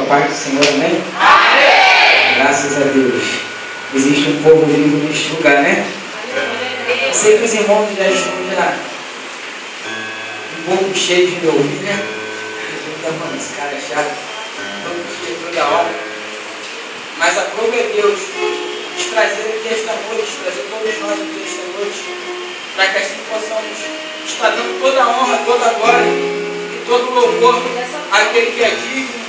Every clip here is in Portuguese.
a paz do Senhor, amém? Amém! Graças a Deus. Existe um povo vivo neste lugar, né? Eu sei que os irmãos já estão um pouco cheios de me ouvir, né? Esse cara é chato, todo cheio toda hora. Mas aprove a Deus nos trazer aqui esta noite, trazer todos nós aqui esta noite, para que assim possamos estar dando toda a honra, toda a glória e todo o louvor àquele que é digno,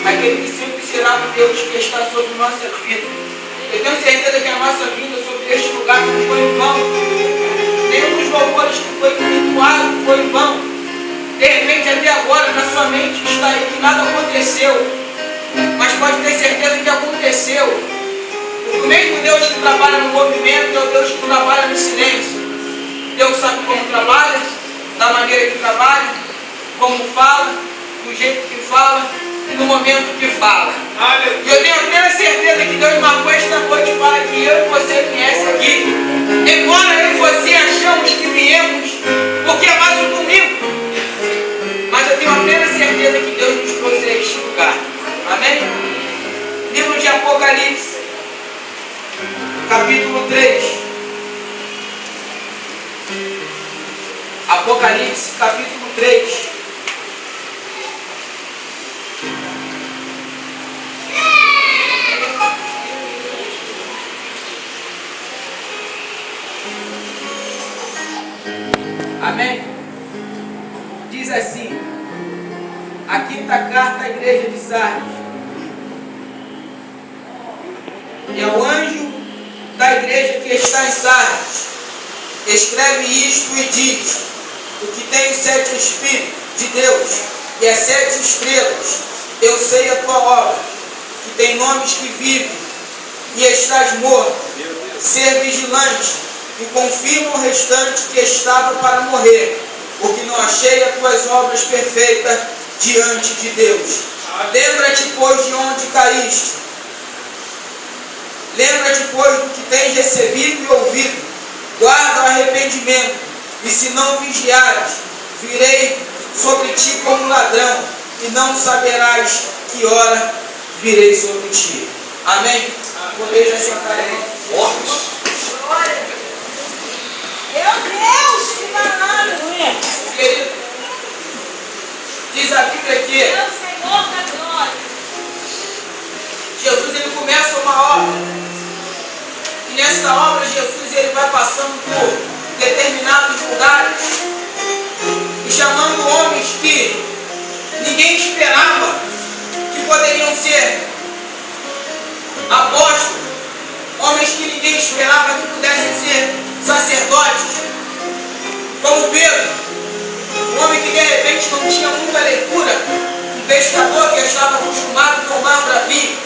aquele que sempre será o Deus que está sobre nossa vida. Eu tenho certeza que a nossa vinda sobre este lugar não foi em vão. Nenhum dos louvores que foi entoado foi em vão. De repente, até agora, na sua mente está aí que nada aconteceu. Mas pode ter certeza que aconteceu. Porque o mesmo Deus que trabalha no movimento é o Deus que trabalha no silêncio. Deus sabe como trabalha, da maneira que trabalha, como fala, do jeito que fala e no momento que fala. E eu tenho plena certeza que Deus marcou esta noite para que eu e você viesse aqui. Embora eu e você achamos que viemos porque é mais um domingo, mas eu tenho a plena certeza que Deus nos trouxe a este lugar. Amém? Livro de Apocalipse, capítulo 3. Apocalipse, capítulo 3. Amém? Diz assim: a quinta carta à igreja de Sardes. E ao anjo da igreja que está em Sardes, escreve isto e diz: o que tem os 7 Espíritos de Deus e as 7 estrelas, eu sei a tua obra, que tem nomes que vivem e estás morto. Ser vigilante e confirma o restante que estava para morrer, porque não achei as tuas obras perfeitas diante de Deus. Lembra-te, pois, de onde caíste. Lembra-te, pois, do que tens recebido e ouvido. Guarda o arrependimento, e se não vigiares, virei sobre ti como ladrão, e não saberás que hora virei sobre ti. Amém? Podeis assentar aí. Meu Deus, que danado! Querido, diz a Bíblia que Meu Senhor da glória. Jesus ele começa uma obra. E nesta obra Jesus ele vai passando por determinados lugares e chamando homens que ninguém esperava que poderiam ser apóstolos, homens que ninguém esperava que pudessem ser sacerdotes, como Pedro, um homem que de repente não tinha muita leitura, um pescador que estava acostumado com o mar bravio,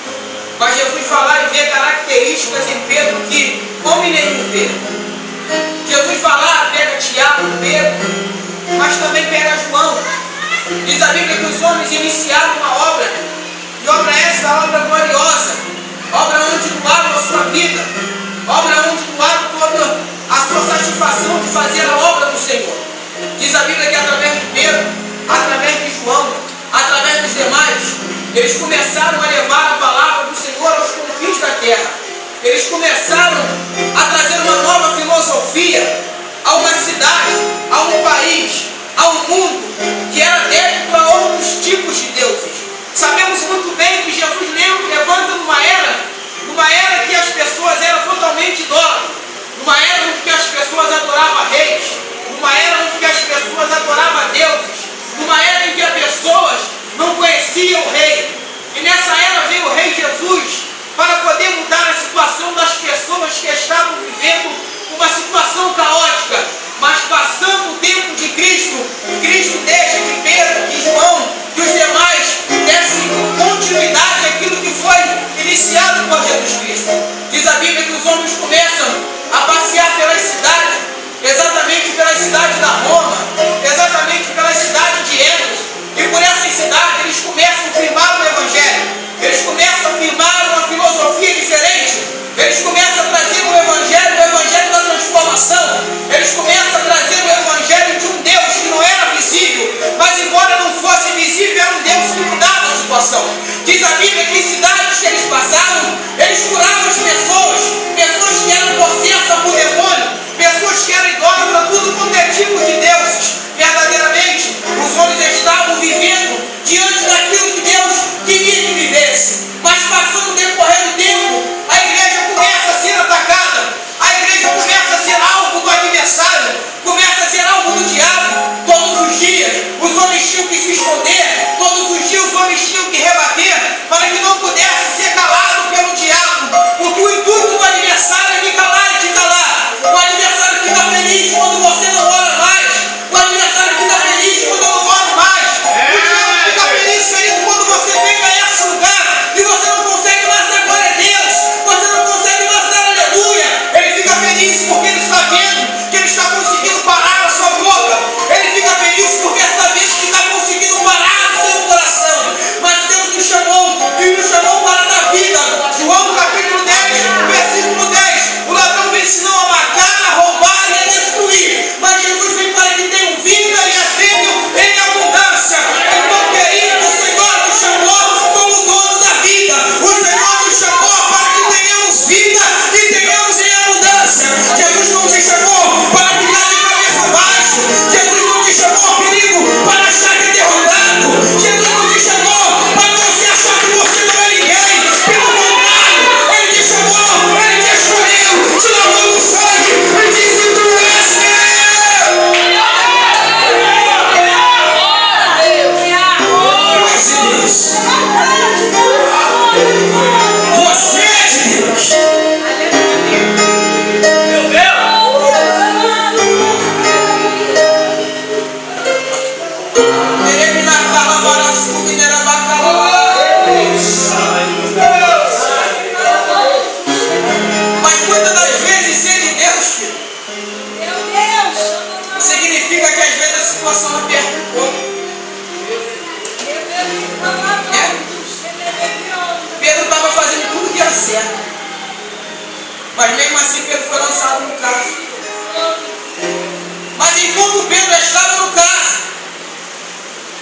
mas Jesus vai lá e vê características em Pedro que homem nenhum vê. Jesus vai lá, pega Tiago, Pedro, mas também pega João. Diz a Bíblia que os homens iniciaram uma obra, e obra essa, obra gloriosa, obra onde doaram a sua vida, obra onde doaram toda a sua satisfação de fazer a obra do Senhor. Diz a Bíblia que através de Pedro, através de João, através dos demais, eles começaram a levar a palavra do Senhor aos confins da terra. Eles começaram a trazer uma nova filosofia a uma cidade, a um país, a um mundo que era adepto a outros tipos de deuses. Sabemos muito bem que Jesus levanta numa era que as pessoas eram totalmente idólatras, numa era em que as pessoas adoravam reis, numa era em que as pessoas adoravam deuses, numa era em que as pessoas não conheciam o rei. E nessa era veio o rei Jesus para poder mudar a situação das pessoas que estavam vivendo uma situação caótica. Mas passando o tempo de Cristo, Cristo deixa que Pedro, que João, que os demais dessem Diz a Bíblia que em cidades que eles passavam, eles curavam as pessoas que eram possessas por demônio, pessoas que eram idólatras, tudo quanto é tipo de deuses. Verdadeiramente, os homens estavam vivendo diante daquilo que Deus queria que vivesse. Mas passando o decorrer do tempo, a igreja começa a ser atacada, a igreja começa a ser alvo do adversário, começa a ser alvo do diabo. Todos os dias, os homens tinham que se esconder, todos os dias os homens tinham que rebater, para que não pudesse ser calado pelo diabo, porque o intuito do adversário é me calar e te calar. O adversário fica feliz quando você não ora mais, o adversário fica feliz quando eu não oro mais, o diabo fica feliz, querido, quando você vem a esse lugar e você não consegue mais dar glória a Deus, você não consegue mais dar aleluia. Ele fica feliz porque ele está vendo que ele está conseguindo parar a sua boca, ele fica feliz porque está vendo que está conseguindo parar o seu coração. Mas Deus nos chamou e nos chamou para dar vida. João capítulo 10, versículo 10: o ladrão vem senão a matar, a roubar e a destruir, mas Jesus vem para que tenham vida e a tenham em abundância. Então, querido, o Senhor nos chamou como dono da vida, o Senhor nos chamou para que tenhamos vida e tenhamos em abundância. Jesus não te chamou para ficar de cabeça baixa, Jesus não te chamou, querido, para achar que é derrotado, Jesus não te chamou para você achar que você não é ninguém. Pelo contrário, Ele te chamou, Ele te escolheu, te lavou no sangue e disse: tu és meu. Tu és de Deus. Você é de Deus. Mas muitas das vezes ser de Deus, filho, significa que às vezes a situação aperta um pouco. Pedro estava fazendo tudo que era certo, mas mesmo assim Pedro foi lançado no cálice. Mas enquanto Pedro estava no cálice,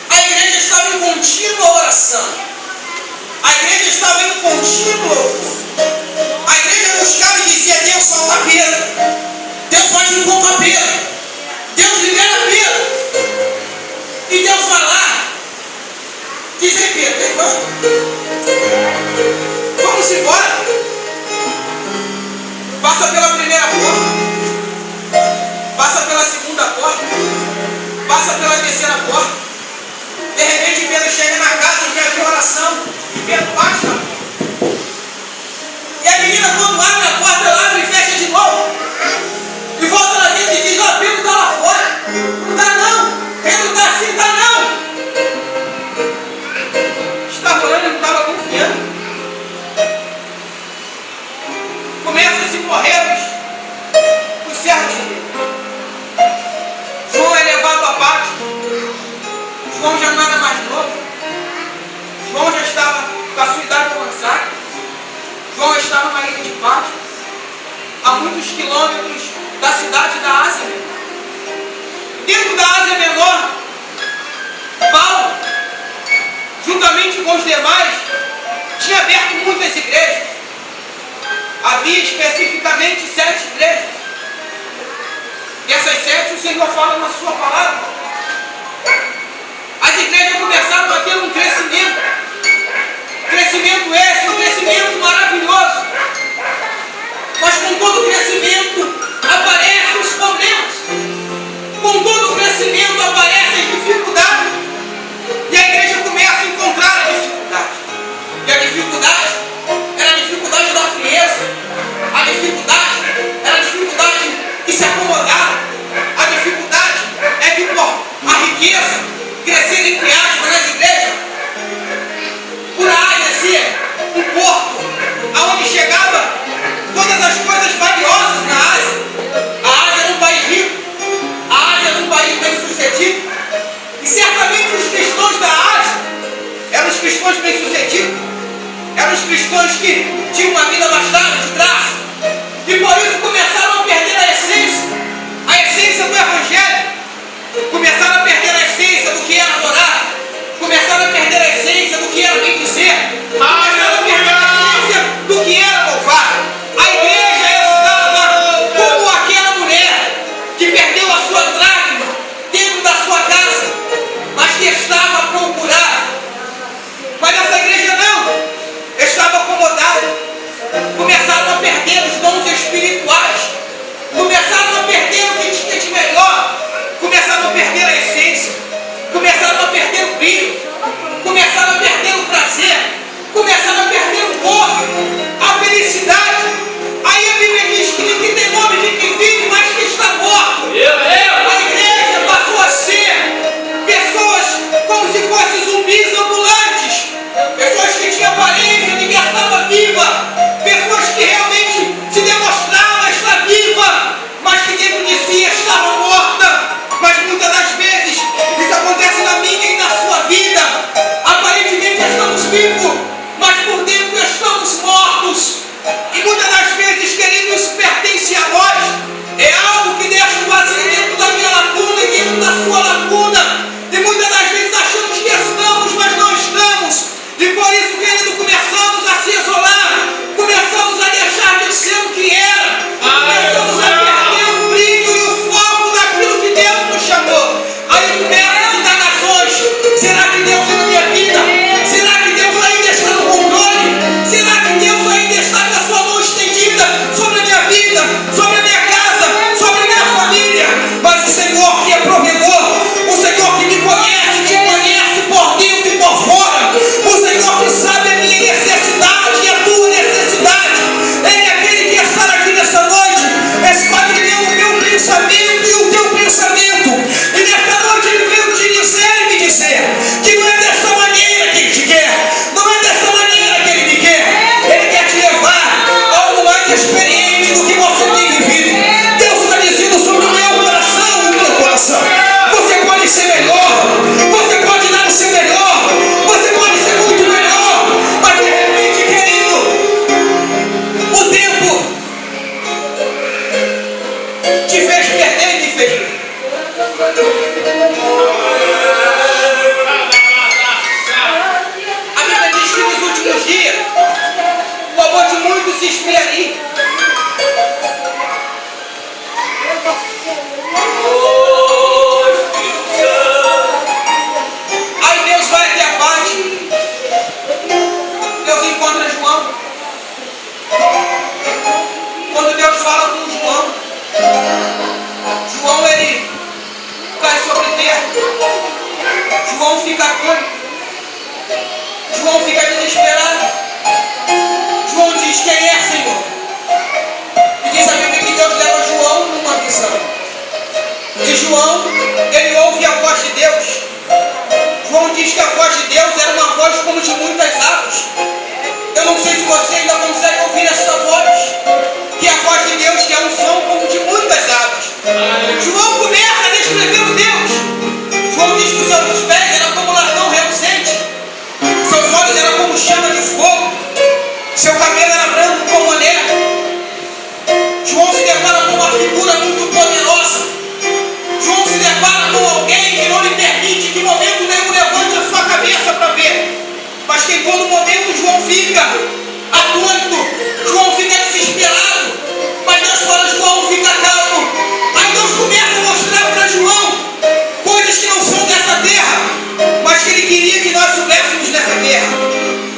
a igreja estava em contínua oração, a igreja estava em contínuo louvor, a igreja buscava e dizia: Deus, solta Pedro, Deus faz um pouco a Pedro, Deus libera Pedro. E Deus vai lá, diz: ei Pedro, irmão, vamos embora. Passa pela primeira porta, passa pela segunda porta, passa pela terceira porta. De repente Pedro chega na casa e quer ver oração, e Pedro bate na porta. E a menina, quando abre a porta, ela abre e fecha de novo, e volta lá dentro e diz: ó, Pedro está lá fora. Não está não, Pedro está assim, está não. Estava orando e não estava confiando. Começa a se correr os servos dele. João é levado à parte. João já não era mais novo. João já estava com a sua idade avançada. João estava na ilha de Patmos, a muitos quilômetros da cidade da Ásia Menor. Dentro da Ásia Menor, Paulo, juntamente com os demais, tinha aberto muitas igrejas. Havia especificamente 7 igrejas. Dessas 7 o Senhor fala na sua palavra. As igrejas começaram a ter um crescimento. Crescimento esse, um crescimento maravilhoso. Mas com todo crescimento aparecem os problemas. Com todo crescimento aparecem as dificuldades. E a igreja começa a encontrar a dificuldade. E a dificuldade era a dificuldade da frieza. A dificuldade era a dificuldade de se acomodar. A dificuldade é que por a riqueza crescer entre aspas nas igrejas, por a Ásia ser um porto aonde chegava todas as coisas valiosas na Ásia. A Ásia era um país rico, a Ásia era um país bem sucedido, e certamente os cristãos da Ásia eram os cristãos bem sucedidos, eram os cristãos que tinham uma vida abastada de graça, e por isso começaram a perder a essência do Evangelho, começaram a perder a essência do que era adorar, começaram a perder a essência do que era bem dizer. E muitas das vezes, querido, isso pertence a nós. É algo que deixa o vazio dentro da minha lacuna e dentro da sua lacuna. E muitas das vezes achamos que estamos, mas não estamos. E por isso, querido, começamos a se isolar. Começamos a deixar de ser o que era. Começamos a perder o brilho e o foco daquilo que Deus nos chamou. Aí começam as indagações. Será que Deus é na minha vida? Será que Deus ainda está no controle? Será que Deus ainda está com a sua mão estendida sobre a minha vida, sobre a minha casa, sobre a minha família? Mas o Senhor que é provedor, o Senhor que me conhece, te conhece por dentro e por fora, o Senhor que sabe a minha necessidade e a tua necessidade, Ele é aquele que está aqui nessa noite, esquadrinhou o meu pensamento e o teu pensamento, e nessa noite Ele veio te dizer e me dizer que não é dessa maneira que Ele te quer, não é dessa maneira que Ele me quer. Ele quer te levar a algo mais experiente do que você tem vivido. Deus está dizendo sobre o meu coração e o teu coração: você pode ser melhor, você pode dar o seu melhor, você pode ser muito melhor, mas de repente, querido, o tempo te fez perder e me fez bem. A Bíblia diz que nos últimos dias o amor de muitos se esfriaria. Aí Deus vai até a parte. Deus encontra João. Quando Deus fala com João, João ele cai sobre terra. João fica atônito. João fica desesperado. João diz: quem é, Senhor? E diz a Bíblia que Deus leva João numa visão. E João, ele ouve a voz de Deus. João diz que a voz de Deus era uma voz como de muitas águas. Eu não sei se você ainda consegue ouvir essa voz, que é a voz de Deus, que é um som como de muitas águas. João começa a descrever o Deus. João diz que os seus pés eram como latão reluzente, seus olhos eram como chama de fogo, seu cabelo era branco como a neve. João se depara com uma figura muito poderosa. João se depara com alguém que não lhe permite que momento nenhum levante a sua cabeça para ver, mas que em todo momento João fica atônito, João fica desesperado, mas Deus fala: João, fica calmo. Aí Deus começa a mostrar para João coisas que não são dessa terra, mas que Ele queria que nós soubéssemos dessa terra.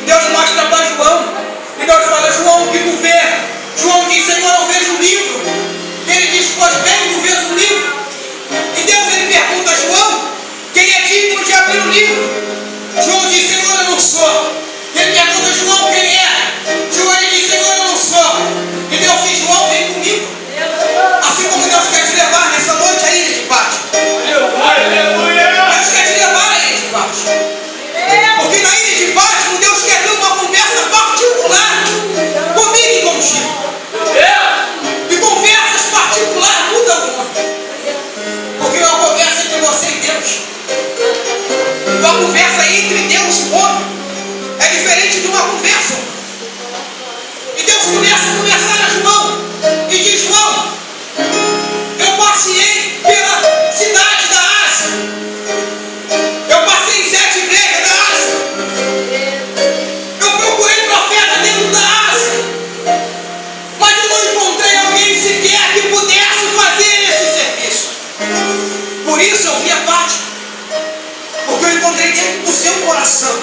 Deus mostra para João, e Deus fala: João, o que tu vê? João diz: Senhor, eu vejo um livro. Ele diz: pois bem, tu vês um livro. E Deus ele pergunta a João: quem é digno de abrir o livro? João diz: Senhor, eu não sou. Ele pergunta a João: quem é? João ele diz: Senhor, eu não sou. E Deus diz: João, vem comigo. Assim como Deus quer te levar nessa noite à ilha de Pátio. Deus quer te levar à ilha de Pátio. Porque na ilha de Pátio, Deus quer ter uma conversa particular comigo e contigo. E conversas particulares mudam o mundo. Porque é uma conversa entre você e Deus. Uma conversa entre Deus e o homem é diferente de uma conversa. E Deus começa a conversar a João e diz: João, eu passei pela cidade da Ásia. Eu passei em 7 igrejas da Ásia. Eu procurei profeta dentro da Ásia, mas eu não encontrei alguém sequer que pudesse fazer esse serviço. Por isso eu vim a Pátio, porque eu encontrei dentro do seu coração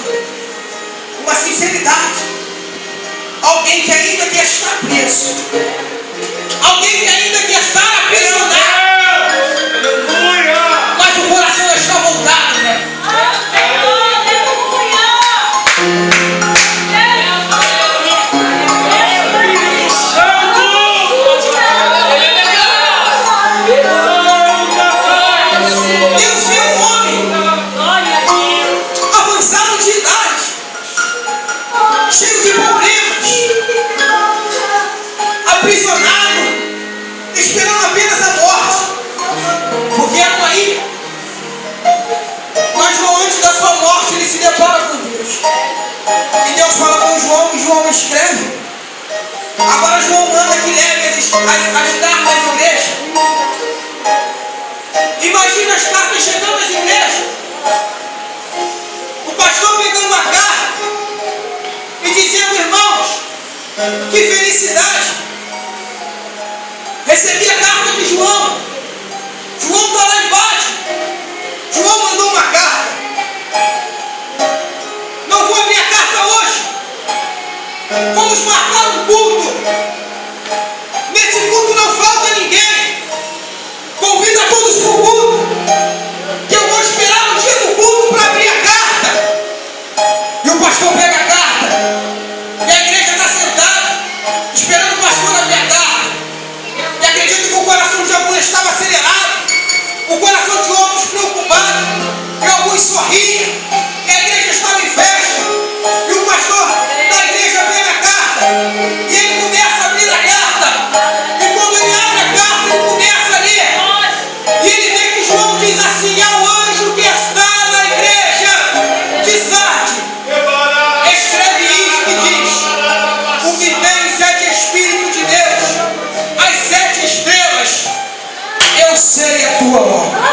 uma sinceridade. Alguém que ainda quer estar preso, alguém que ainda quer estar aprisionado, mas o coração está voltado, né? Deus viu um homem avançado de idade, cheio de problemas, aprisionado, esperando apenas a morte, porque era uma ilha. Mas João, antes da sua morte, ele se depara com Deus. E Deus fala com João, e João escreve. Agora João manda que leve as cartas à igreja. Imagina as cartas chegando às igrejas. O pastor pegando uma carta e dizendo: irmãos, que felicidade! Recebi a carta de João. João está lá embaixo. João mandou uma carta. Não vou abrir a carta hoje. Vamos marcar um culto. Nesse culto não falta ninguém. Convida todos para o culto. Que eu vou esperar o dia do culto para abrir a carta. E o pastor pega a carta. E a igreja está sentada, esperando o pastor abrir a carta. E acredito que o coração de alguns estava acelerado. O coração de outros preocupado. E alguns sorriam. E a igreja estava em festa. E o pastor da igreja pega a carta. E ele começa a abrir a carta. E quando ele abre a carta, ele começa a ler. E ele vê que João diz assim: ao anjo que está na igreja de Sardes, escreve isto e diz: o que tem 7 Espíritos de Deus, as 7 estrelas, eu sei a tua obra.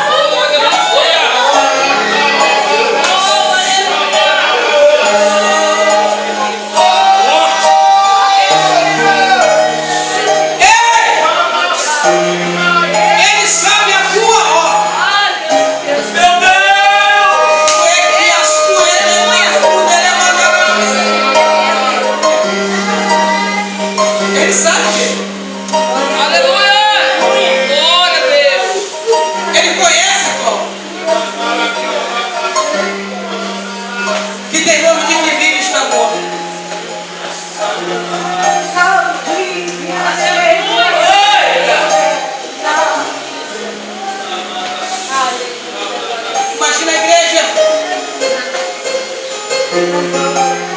Imagina a igreja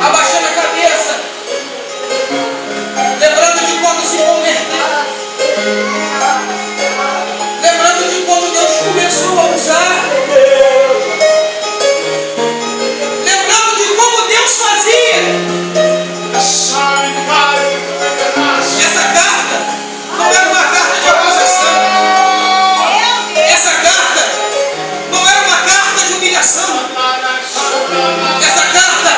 abaixando a cabeça, lembrando de quando se converteu, lembrando de quando Deus começou a usar, lembrando de como Deus fazia. Essa carta não era uma carta de acusação. Essa carta não era uma carta de humilhação. Essa carta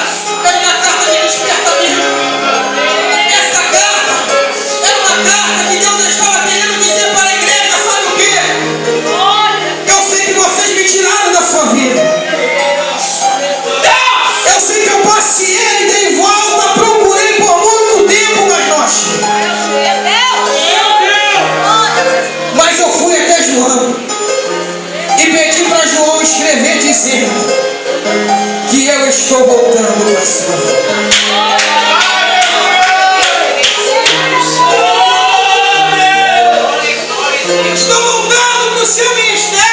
era uma carta de despertamento. Essa carta era uma carta que Deus estava querendo dizer para a igreja: sabe o quê? Eu sei que vocês me tiraram da sua vida. Eu sei que eu passeei e dei volta, procurei por muito tempo, mas não achei. Mas eu fui até João e pedi para João escrever dizendo que eu estou voltando para a sua vida. Estou voltando para o seu ministério.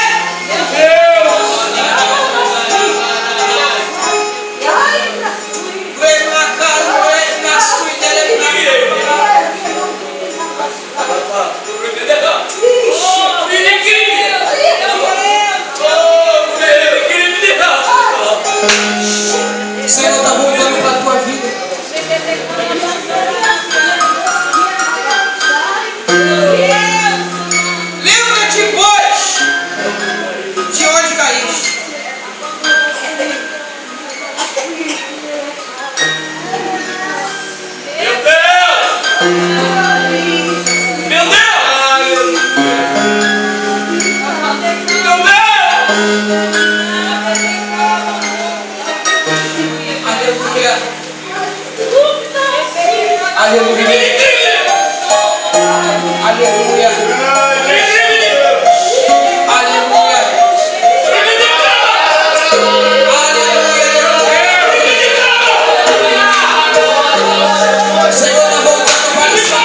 O Senhor está voltando para a tua vida. Lembra-te, pois, de onde caíste. Meu Deus! Meu Deus! Meu Deus! Aleluia. Aleluia. Aleluia. O Senhor está voltando para o céu.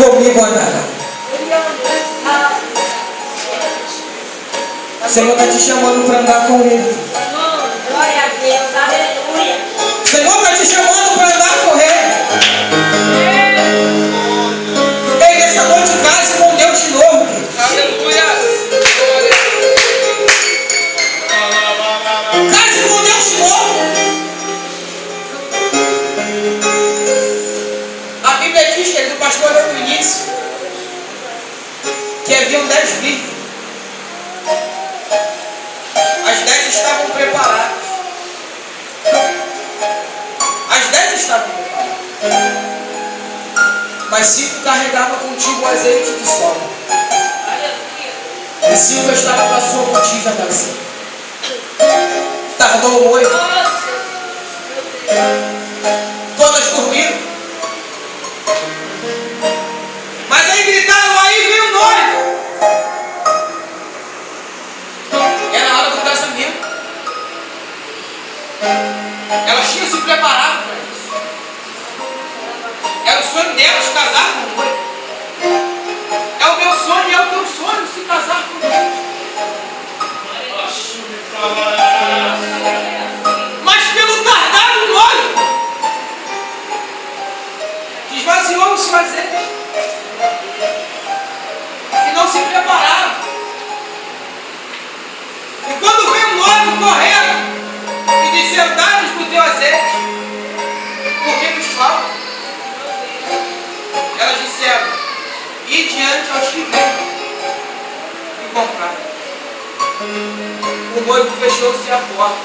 comigo andará. O Senhor está te chamando para andar com Ele. Glória a Deus, aleluia. O Senhor está te chamando para andar com Ele. Ei, nessa noite, case com Deus de novo. Aleluia. Case com Deus de novo. A Bíblia diz, querido pastor, no início, que haviam 10 virgens. As 10 estavam preparadas. As 10 estavam preparadas. Mas 5 carregavam contigo o azeite de sola. E 5 estavam com a sua botija vazia. Tardou o noivo. Todas dormiram. Mas aí gritaram, aí vem o noivo. Era a hora do casamento. Elas tinham se preparado para isso. Era o sonho delas casar com o noivo. É o meu sonho e é o teu sonho se casar com Deus. Mas pelo tardar do noivo, esvaziou o seu azeite. E não se prepararam. E quando veio o noivo correndo e dizendo, dá-nos do teu azeite, porque nos falta. Elas disseram, e diante aos que vêm e compraram. O noivo fechou-se a porta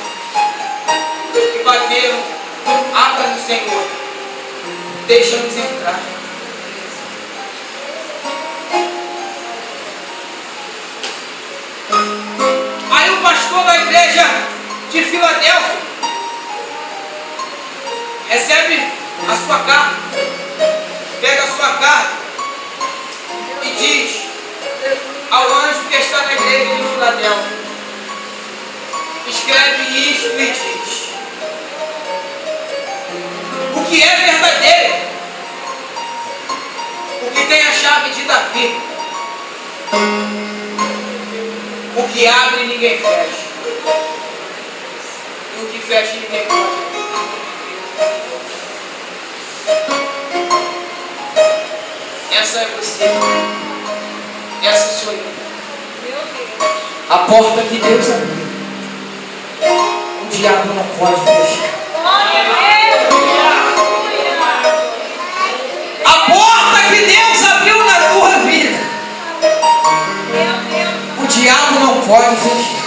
e bateram, abra-nos, Senhor, deixa-nos entrar. Aí o pastor da igreja de Filadélfia recebe a sua carta, pega a sua carta e diz ao anjo que está na igreja de Filadélfia, escreve isto e diz: o que é verdadeiro, o que tem a chave de Davi, o que abre ninguém fecha, e o que fecha ninguém pode. Essa é você. Essa sou eu. A porta que Deus abriu, o diabo não pode fechar. A porta que Deus abriu na tua vida, o diabo não pode fechar.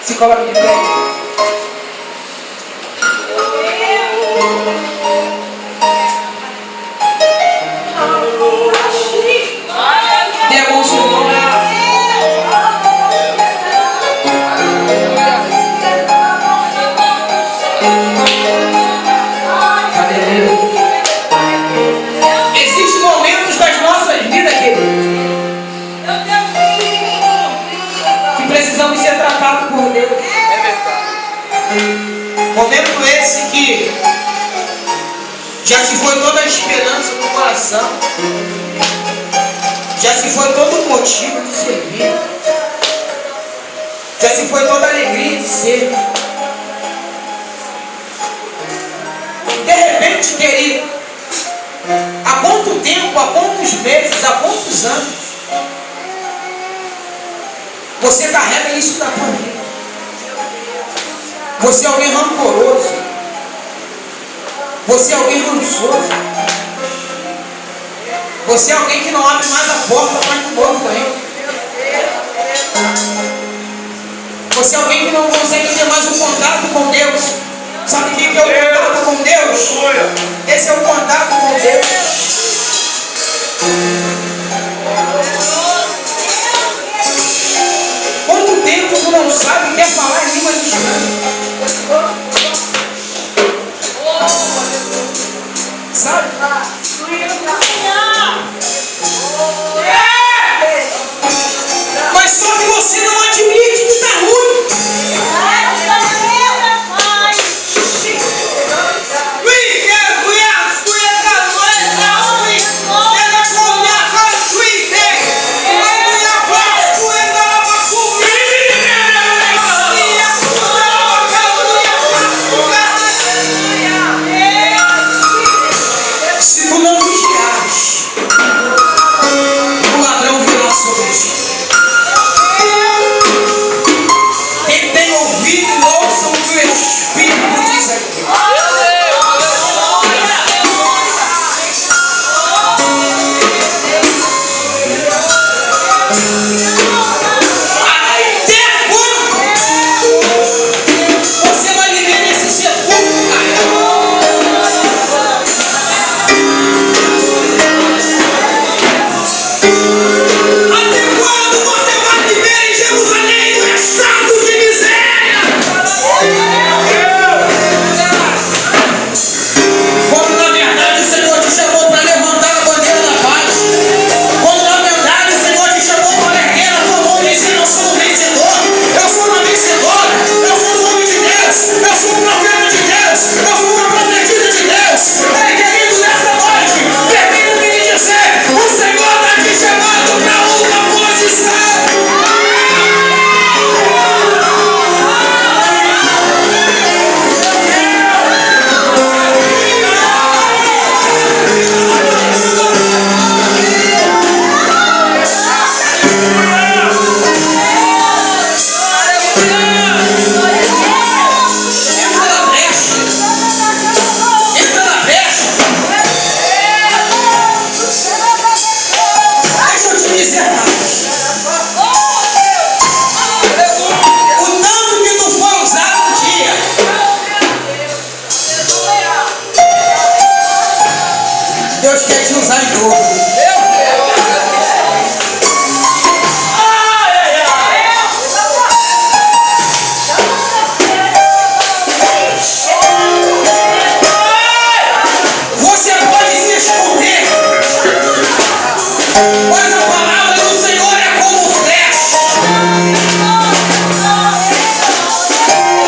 Se coloca de pé. Dê a mão sobre o irmão. Existem momentos das nossas vidas, querido, que precisamos ser tratados por Deus. É verdade. Momento esse que já se foi toda a esperança do coração, já se foi todo o motivo de servir, já se foi toda a alegria de ser. De repente, querido, há quanto tempo, há quantos meses, há quantos anos você carrega isso na tua vida? Você é alguém rancoroso, você é alguém rançoso, você é alguém que não abre mais a porta para que o novo entre. Você é alguém que não consegue ter mais um contato com Deus. Sabe o que é o contato com Deus? Esse é o contato com Deus. Quanto tempo tu não sabe e quer falar em línguas estranhas? Sabe? Mas só que você não admite que está ruim. Deus quer te usar em dobro. Você pode se esconder, mas a palavra do Senhor é como flecha.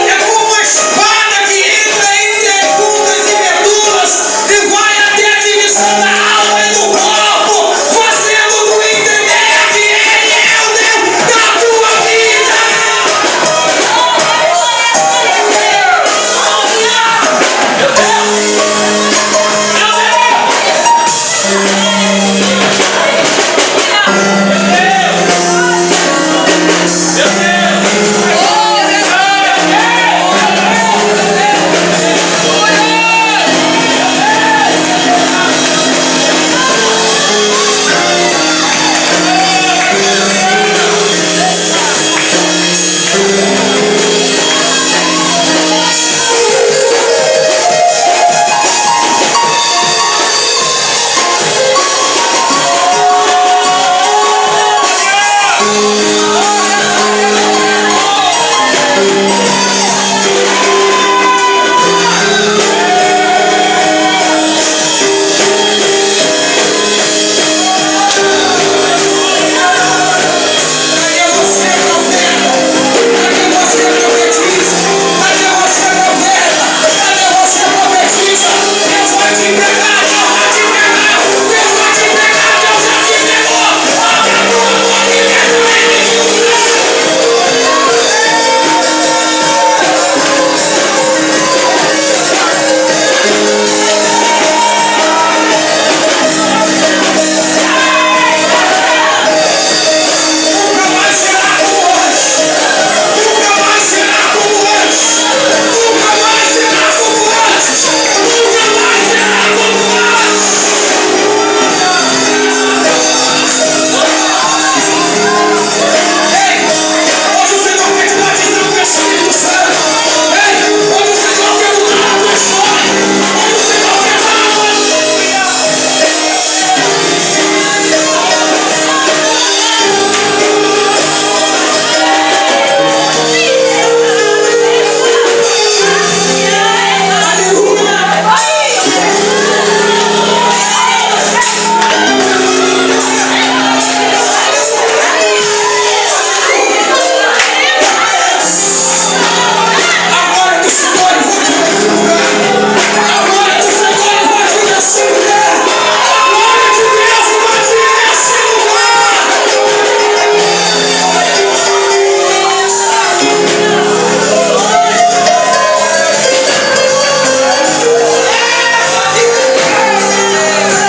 É como uma espada que entra entre as juntas e medulas e vai até a divisão da alma e do corpo, fazendo-nos entender que Ele é o Deus da tua vida.